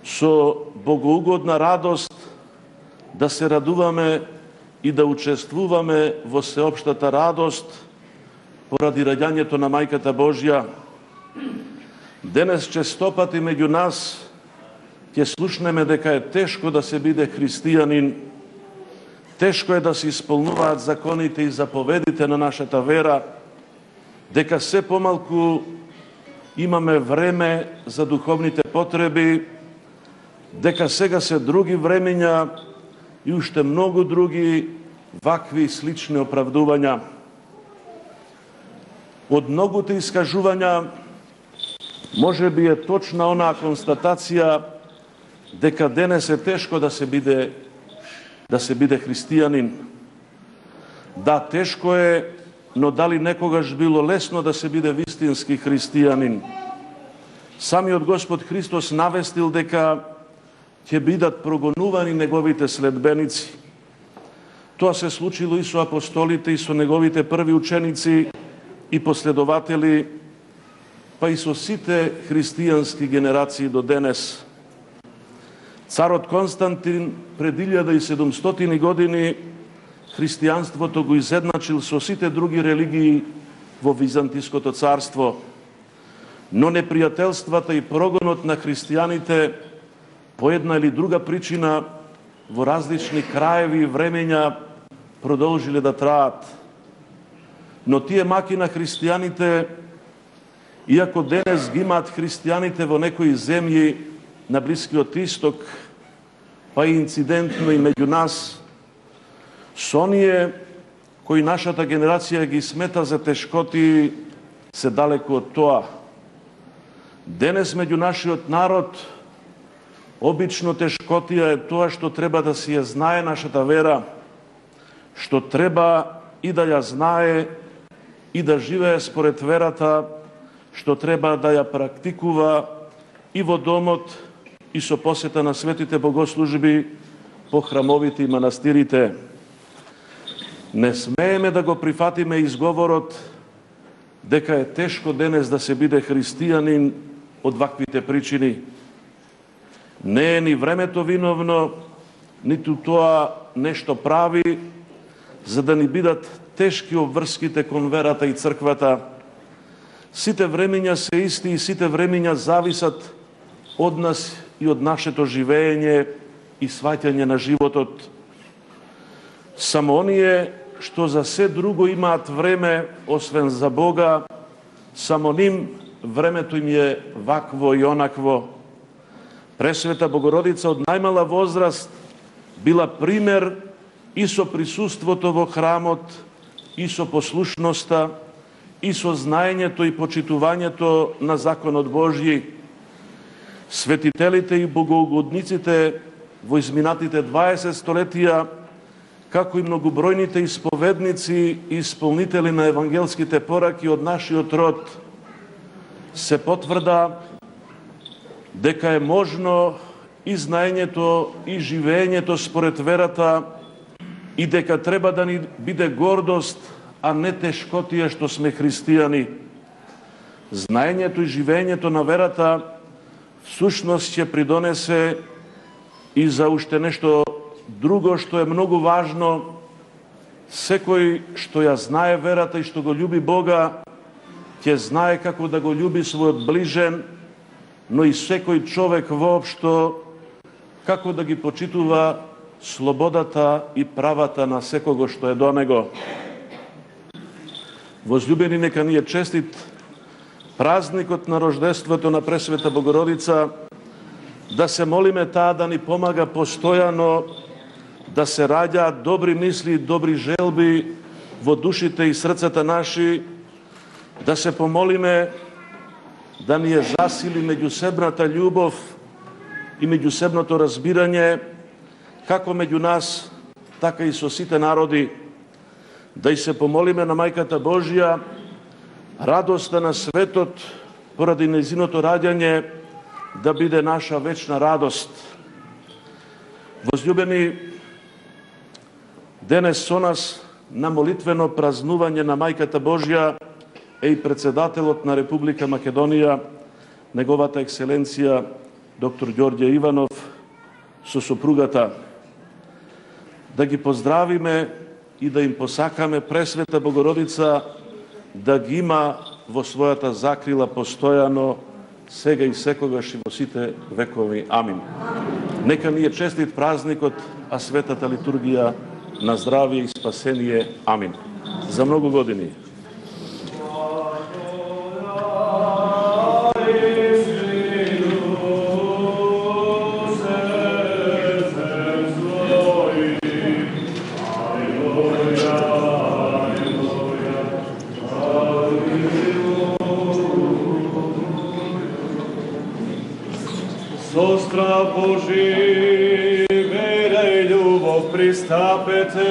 со богоугодна радост да се радуваме и да учествуваме во сеопштата радост поради раѓањето на Мајката Божја. Денес честопати меѓу нас ќе слушнеме дека е тешко да се биде христијанин, тешко е да се исполнуваат законите и заповедите на нашата вера, дека се помалку имаме време за духовните потреби, дека сега се други времења и уште многу други вакви и слични оправдувања. Од многуте искажувања може би е точна онаа констатација дека денес е тешко да се биде христијанин. Да, тешко е, но дали некогаш било лесно да се биде вистински христијанин? Самиот Господ Христос навестил дека ќе бидат прогонувани неговите следбеници. Тоа се случило и со апостолите, и со неговите први ученици и последователи, па и со сите христијански генерации до денес. Царот Константин пред 1700 години христијанството го изедначил со сите други религии во Византиското царство. Но непријателствата и прогонот на христијаните по една или друга причина во различни краеви и времења продолжиле да траат. Но тие маки на христијаните, иако денес ги имаат христијаните во некои земји на Блискиот Исток, па и инцидентно и меѓу нас, со оние кои нашата генерација ги смета за тешкоти, се далеку од тоа. Денес меѓу нашиот народ обично тешкотија е тоа што треба да си ја знае нашата вера, што треба и да ја знае и да живее според верата, што треба да ја практикува и во домот и со посета на светите богослужби по храмовите и манастирите. Не смееме да го прифатиме изговорот дека е тешко денес да се биде христијанин од ваквите причини. Не е ни времето виновно, ниту тоа нешто прави, за да ни бидат тешки обврските кон верата и црквата. Сите времења се исти и сите времења зависат од нас и од нашето живење и сваќање на животот. Само оние што за се друго имаат време, освен за Бога, само ним времето им е вакво и онакво. Пресвета Богородица од најмала возраст била пример и со присуството во храмот, и со послушноста, и со знаењето и почитувањето на законот Божји. Светителите и богоугодниците во изминатите 20 столетија, како и многобројните исповедници и исполнители на евангелските пораки од нашиот род, се потврда дека е можно и знаењето и живеењето според верата и дека треба да ни биде гордост, а не тешкотија што сме христијани. Знаењето и живеењето на верата всушност ќе придонесе и за уште нешто друго што е многу важно. Секој што ја знае верата и што го љуби Бога, ќе знае како да го љуби својот ближен, но и секој човек воопшто како да ги почитува слободата и правата на секого што е до него. Возлюбени, нека ни е честит празникот на рождеството на Пресвета Богородица, да се молиме таа да ни помага постојано да се раѓаат добри мисли и добри желби во душите и срцата наши, да се помолиме да ни е засили меѓусебната љубов и меѓусебното разбирање, како меѓу нас, така и со сите народи, да и се помолиме на Мајката Божја, радоста на светот поради нејзиното раѓање да биде наша вечна радост. Возлюбени, денес со нас на молитвено празнување на Мајката Божја е и председателот на Република Македонија, неговата екселенција dr. Đorđe Ivanov, со супругата, да ги поздравиме и да им посакаме Пресвета Богородица да ги има во својата закрила постојано, сега и секогаш и во сите векови. Амин. Нека ни е честит празникот, а светата литургија на здравие и спасение. Амин. За многу години. Страх Божий, вера и любовь пристапете.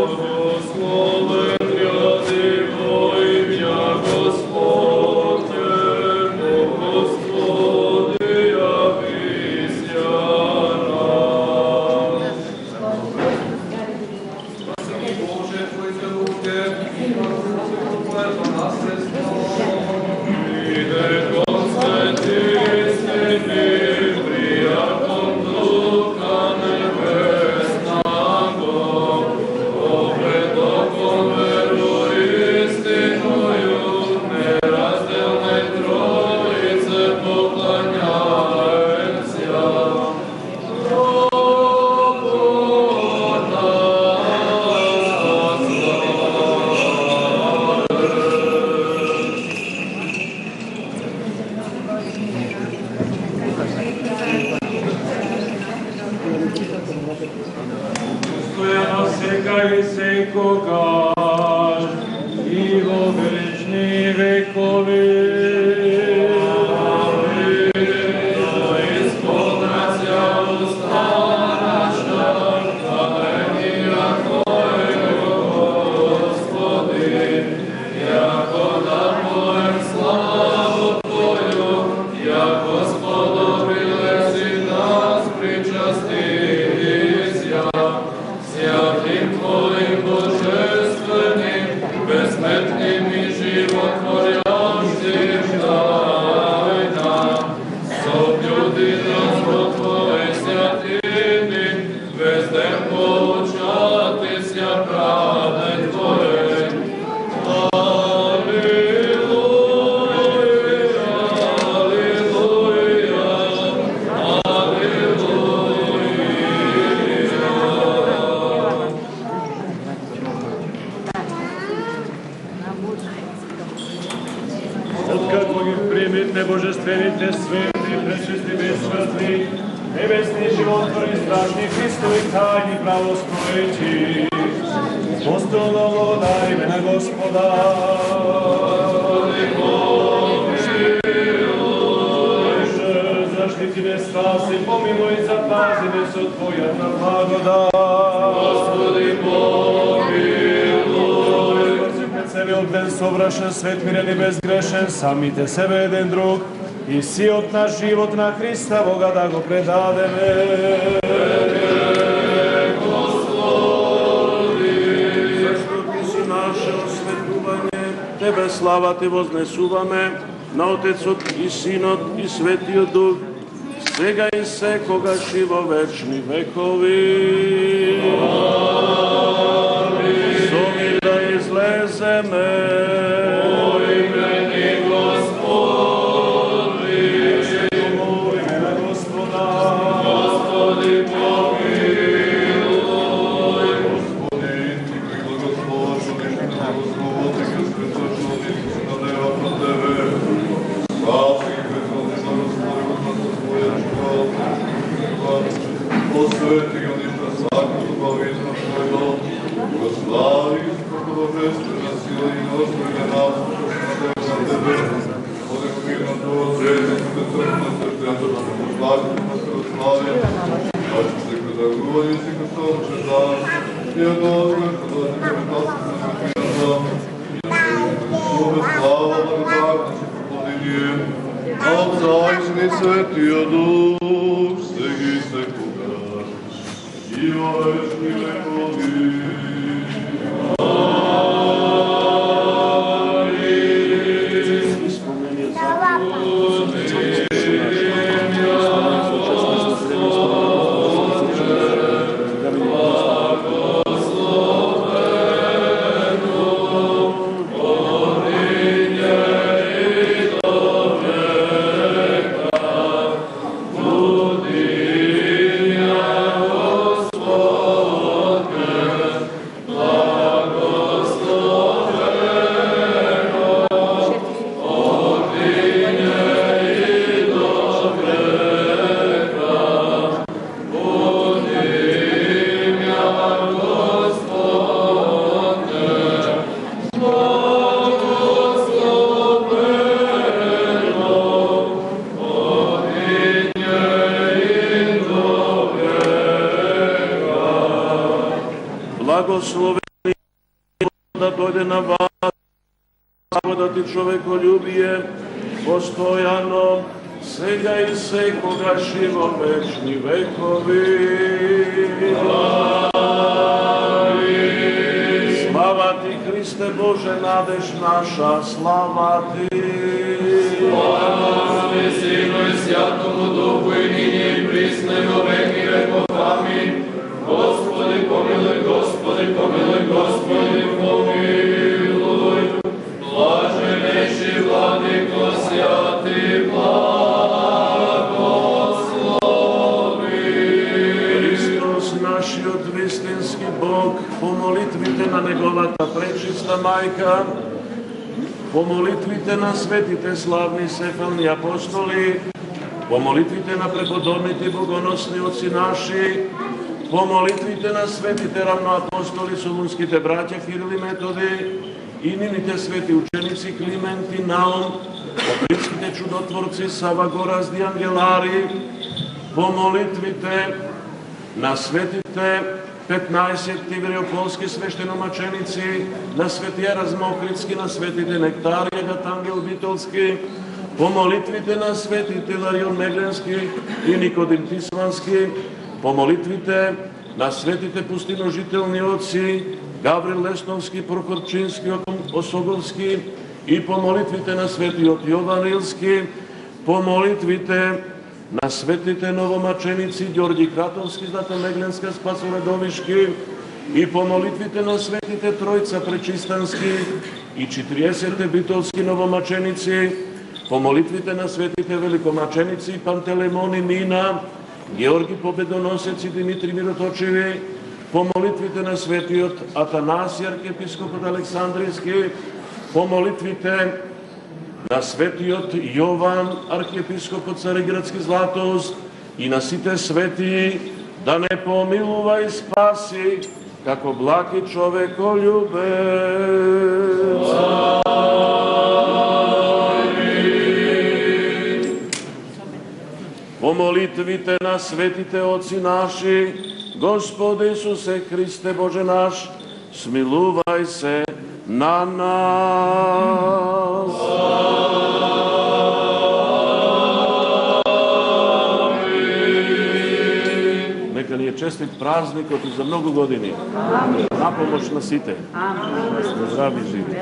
Господи, ряди мой, меня Господи, Господи, явись нам. Боже, Твой руки, по нас свет мирен и безгрешен, самите себе еден друг и сиот наш живот на Христа Бога да го предадеме. Господи, зашто Ти си наше осветување, Тебе слава Те вознесуваме, на Отецот и Синот и Светиот Дух, сега и секогаш и во вечни векови. Амин. Со мир да излеземе. Светиот Дух, сега и секогаш, и во вечни векови. Амин. blagosloveni da dojde na vas, da ti čovekoljubije postojano, сега и секогаш и во вечни векови. Слава ти, Христе Боже, надеж наша, слава ти. Слава Отцу и Сину и Святому Духу, и нині, и присно, и во веки веков. Аминь. Господи, помилуй, Господи, помилуй, Господи, помилуй. Блаженнейший Владыко, святый благослови. Христос, нашиот вистински Бог, по молитвите на Неговата пречиста Мајка, по молитвите на светите славни сефални апостоли, по молитвите на преподобните богоносни отци наши, по молитвите на светите равноапостоли, солунските браќа Кирил и Методи, и нините свети ученици Климент и Наум, Отрицките чудотворци Сава Горазди Ангелари, по молитвите на светите 15 тивриополски свештеномаченици, на светија Размохридски, на светите Нектарија Гатангел Витолски, по молитвите на светите Ларион Мегленски и Никодим Тисмански, по молитвите на светите пустиножителни отци Гаврил Лесновски, Прокорчински, Осоговски и по молитвите на светиот Јован Рилски, по молитвите на светите новомаченици Ѓорѓи Кратовски, Златомегленска, Спасо Редовишки и по молитвите на светите Тројца Пречистански и 40 битолски новомаченици, по молитвите на светите великомаченици Пантелеймон и Мина, Георги Победоносец и Димитри Мироточеви, по молитвите на светиот Атанаси, архиепископот Александријски, по молитвите на светиот Јован, архиепископот Цариградски Златоуст и на сите свети, да не помилува и спаси, како благ и човеколюбец. По молитвите на светите отци наши, Господи Исусе Христе Боже наш, смилувај се на нас. Нека ни е честит празникот и за многу години. На помош на сите. Здрави живи.